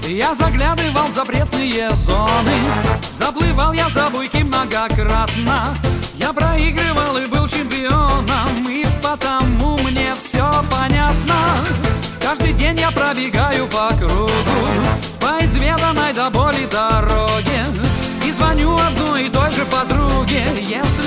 Я заглядывал в запретные зоны, заплывал я за буйки многократно. Я проигрывал и был чемпионом, и потому мне все понятно. Каждый день я пробегаю по кругу, по изведанной до боли дороге, и звоню одной и той же подруге: если